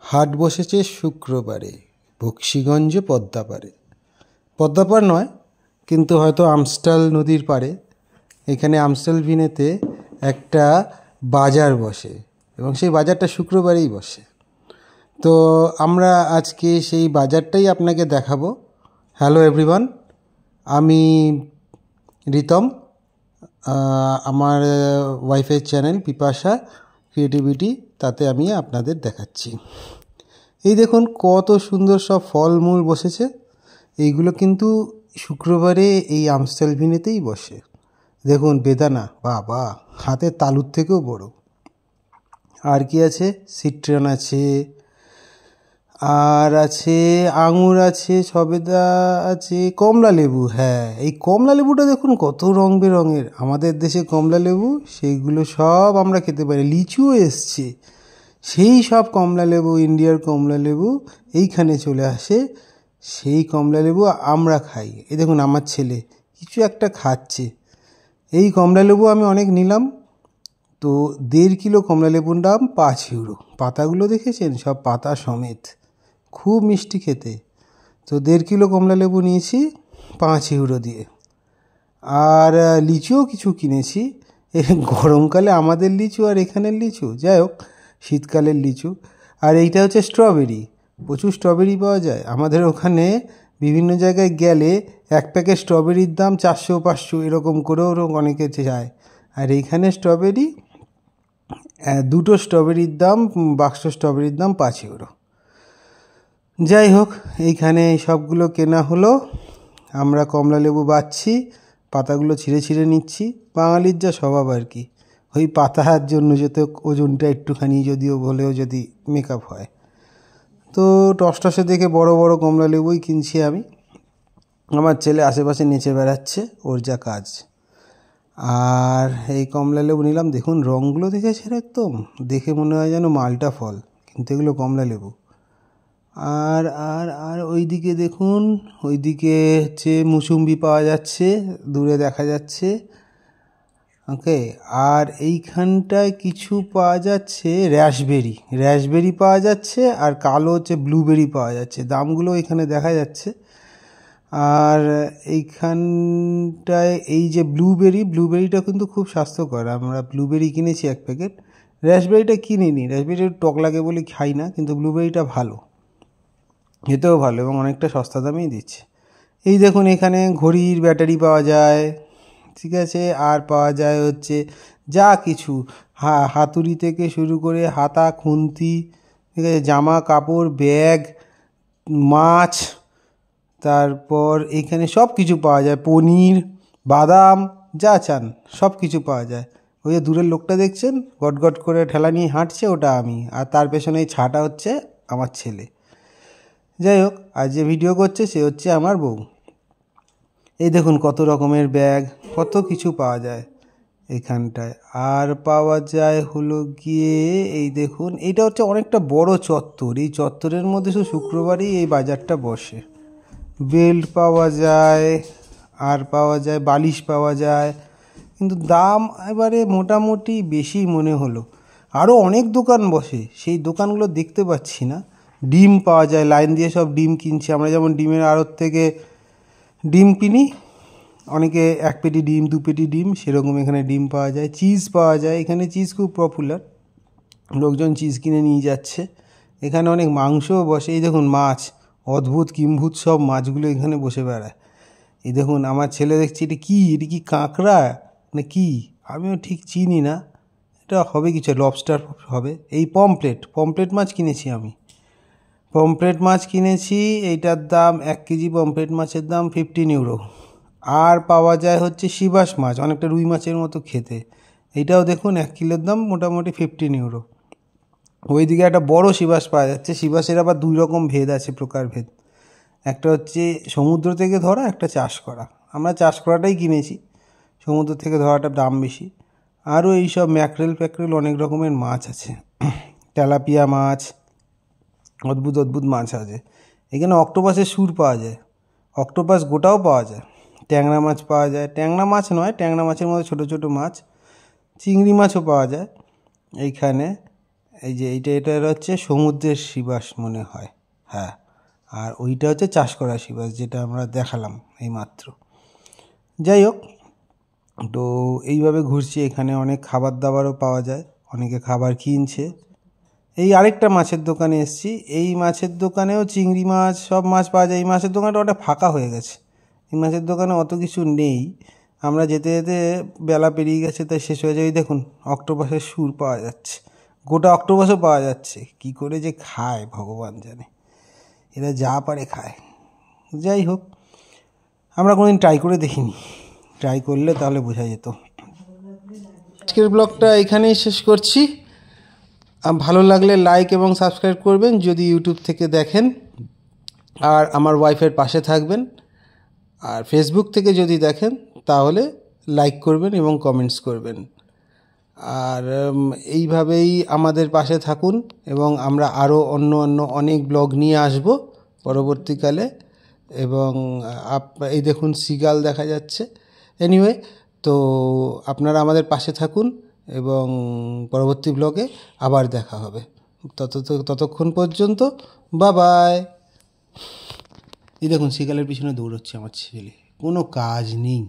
হাট বসেছে শুক্রবারে বক্সিগঞ্জ পদ্মাপাড়ে। পদ্মাপাড় নয়, কিন্তু হয়তো আমস্টাল নদীর পাড়ে। এখানে আমস্টাল ভিনেতে একটা বাজার বসে এবং সেই বাজারটা শুক্রবারেই বসে। তো আমরা আজকে সেই বাজারটাই আপনাকে দেখাবো। হ্যালো এভরিওয়ান, আমি রিতম। আমার ওয়াইফের চ্যানেল পিপাসা ক্রিয়েটিভিটি, তাতে আমি আপনাদের দেখাচ্ছি। এই দেখুন কত সুন্দর সব ফলমূল বসেছে। এইগুলো কিন্তু শুক্রবারে এই আমস্টাল ভিনেতেই বসে। দেখুন বেদানা, বাবা, হাতের তালুর থেকেও বড়। আর কি আছে? সিট্রন আছে, আর আছে আঙুর আছে, সবেদা আছে, কমলা লেবু। হ্যাঁ, এই কমলা লেবুটা দেখুন কত রং বেরঙের। আমাদের দেশে কমলা লেবু, সেইগুলো সব আমরা খেতে পারি। লিচুও এসছে, সেই সব কমলা লেবু, ইন্ডিয়ার কমলা লেবু এইখানে চলে আসে। সেই কমলা লেবু আমরা খাই। এই দেখুন আমার ছেলে কিছু একটা খাচ্ছে। এই কমলা লেবু আমি অনেক নিলাম। তো 1.5 কিলো কমলা লেবুর দাম 5 ইউরো। পাতাগুলো দেখেছেন? সব পাতা সমেত, খুব মিষ্টি খেতে। তো 1.5 কিলো কমলা লেবু নিয়েছি 5 ইউরো দিয়ে। আর লিচুও কিছু কিনেছি। গরমকালে আমাদের লিচু আর এখানের লিচু, যাই হোক, শীতকালের লিচু। আর এইটা হচ্ছে স্ট্রবেরি। প্রচুর স্ট্রবেরি পাওয়া যায় আমাদের ওখানে। বিভিন্ন জায়গায় গেলে এক প্যাকেট স্ট্রবেরির দাম 400-500 এরকম করেও অনেকে যায়। আর এইখানে স্ট্রবেরি, 2টো স্ট্রবেরির দাম, বাক্স স্ট্রবেরির দাম 5 ইউরো। যাই হোক, এইখানে এই সবগুলো কেনা হলো। আমরা কমলা লেবু বাছছি, পাতাগুলো ছিঁড়ে ছিঁড়ে নিচ্ছি। বাঙালির যা স্বভাব আর কি, ওই পাতার জন্য যাতে ওজনটা একটুখানি যদিও হলেও যদি মেকআপ হয়। তো টসটসে দেখে বড় বড় কমলা লেবুই কিনছি আমি। আমার ছেলে আশেপাশে নেচে বেড়াচ্ছে, ওর যা কাজ। আর এই কমলা লেবু নিলাম। দেখুন রঙগুলো দেখেছেন? একদম দেখে মনে হয় যেন মালটা ফল, কিন্তু এগুলো কমলা লেবু। আর আর আর ওইদিকে দেখুন, ওইদিকে হচ্ছে মুসুম্বি পাওয়া যাচ্ছে, দূরে দেখা যাচ্ছে। ওকে, আর এইখানটায় কিছু পাওয়া যাচ্ছে র্যাশবেরি পাওয়া যাচ্ছে, আর কালো হচ্ছে ব্লুবেরি পাওয়া যাচ্ছে। দামগুলো এখানে দেখা যাচ্ছে। আর এইখানটায় এই যে ব্লুবেরিটা কিন্তু খুব স্বাস্থ্যকর। আমরা ব্লুবেরি কিনেছি 1 প্যাকেট। র্যাশবেরিটা কিনিনি, র্যাশবেরি টক লাগে বলে খাই না, কিন্তু ব্লুবেরিটা ভালো, খেতেও ভালো এবং অনেকটা সস্তা দামেই দিচ্ছে। এই দেখুন এখানে ঘড়ির ব্যাটারি পাওয়া যায়, ঠিক আছে। আর পাওয়া যায় হচ্ছে যা কিছু, হাতুড়ি থেকে শুরু করে হাতা, খুন্তি, ঠিক আছে, জামা কাপড়, ব্যাগ, মাছ, তারপর এখানে সব কিছু পাওয়া যায়। পনির, বাদাম, যা চান সব কিছু পাওয়া যায়। ওই যে দূরের লোকটা দেখছেন গটগট করে ঠেলা নিয়ে হাঁটছে, ওটা আমি। আর তার পেছনে এই ছাটা হচ্ছে আমার ছেলে। যাই হোক, আর যে ভিডিও করছে সে হচ্ছে আমার বউ। এই দেখুন কত রকমের ব্যাগ, কত কিছু পাওয়া যায় এখানটায়। আর পাওয়া যায় হলো গিয়ে, এই দেখুন এইটা হচ্ছে অনেকটা বড় চত্বর। এই চত্বরের মধ্যে শুধু শুক্রবারই এই বাজারটা বসে। বেল্ট পাওয়া যায়, আর পাওয়া যায় বালিশ পাওয়া যায়, কিন্তু দাম এবারে মোটামুটি বেশি মনে হলো। আরও অনেক দোকান বসে, সেই দোকানগুলো দেখতে পাচ্ছি না। ডিম পাওয়া যায়, লাইন দিয়ে সব ডিম কিনছি আমরা। যেমন ডিমের আড়ত থেকে ডিম কিনি, অনেকে 1 পেটি ডিম, 2 পেটি ডিম, সেরকম এখানে ডিম পাওয়া যায়। চিজ পাওয়া যায়, এখানে চিজ খুব পপুলার, লোকজন চিজ কিনে নিয়ে যাচ্ছে। এখানে অনেক মাংসও বসে। এই দেখুন মাছ, অদ্ভুত কিম্ভূত সব মাছগুলো এখানে বসে বেড়ায়। এই দেখুন আমার ছেলে দেখছি, এটা কি কাঁকড়া না কি, আমিও ঠিক চিনি না। এটা হবে কিছু, লবস্টার হবে। এই পমপ্লেট মাছ কিনেছি আমি। পমপ্লেট মাছ কিনেছি, এইটার দাম 1 কেজি পমপ্লেট মাছের দাম 15 ইউরো। আর পাওয়া যায় হচ্ছে শিবাস মাছ, অনেকটা রুই মাছের মতো খেতে। এইটাও দেখুন 1 কিলোর দাম মোটামুটি 15 ইউরো। ওইদিকে একটা বড় শিবাস পাওয়া যাচ্ছে। শিবাসের আবার 2 রকম ভেদ আছে, প্রকারভেদ। একটা হচ্ছে সমুদ্র থেকে ধরা, একটা চাষ করা। আমরা চাষ করাটাই কিনেছি, সমুদ্র থেকে ধরাটার দাম বেশি। আরও এইসব ম্যাকরেল অনেক রকমের মাছ আছে, তেলাপিয়া মাছ, অদ্ভুত মাছ আছে। এখানে অক্টোপাসের সুর পাওয়া যায়, অক্টোপাস গোটাও পাওয়া যায়। ট্যাংরা মাছ পাওয়া যায়, ট্যাংরা মাছ নয়, ট্যাংরা মাছের মধ্যে ছোটো ছোটো মাছ। চিংড়ি মাছও পাওয়া যায় এইখানে। এই যে এটা হচ্ছে সমুদ্রের শিবাস মনে হয়, হ্যাঁ। আর ওইটা হচ্ছে চাষ করা শিবাস, যেটা আমরা দেখালাম এই মাত্র। যাই হোক, তো এইভাবে ঘুরছি। এখানে অনেক খাবার দাবারও পাওয়া যায়, অনেকে খাবার কিনছে। এই আরেকটা মাছের দোকানে এসেছি। এই মাছের দোকানেও চিংড়ি মাছ, সব মাছ পাওয়া যায়। এই মাছের দোকানটা ওটা ফাঁকা হয়ে গেছে। এই মাছের দোকানে অত কিছু নেই। আমরা যেতে যেতে বেলা পেরিয়ে গেছে, তাই শেষ হয়ে যায়। দেখুন, অক্টোপাসের সুর পাওয়া যাচ্ছে, গোটা অক্টোপাসও পাওয়া যাচ্ছে। কি করে যে খায় ভগবান জানে, এরা যা পারে খায়। যাই হোক, আমরা কোনোদিন ট্রাই করে দেখিনি, ট্রাই করলে তাহলে বোঝা যেত। আজকের ব্লগটা এখানেই শেষ করছি। ভালো লাগলে লাইক এবং সাবস্ক্রাইব করবেন যদি ইউটিউব থেকে দেখেন, আর আমার ওয়াইফের পাশে থাকবেন। আর ফেসবুক থেকে যদি দেখেন তাহলে লাইক করবেন এবং কমেন্টস করবেন। আর এইভাবেই আমাদের পাশে থাকুন, এবং আমরা আরও অন্য অনেক ব্লগ নিয়ে আসব পরবর্তীকালে। এবং এই দেখুন সিগাল দেখা যাচ্ছে। এনিওয়ে, তো আপনারা আমাদের পাশে থাকুন, এবং পরবর্তী ব্লগে আবার দেখা হবে। ততক্ষণ পর্যন্ত বাই। এই দেখুন সিগালের পিছনে দৌড়চ্ছে আমার ছেলে, কোনো কাজ নেই।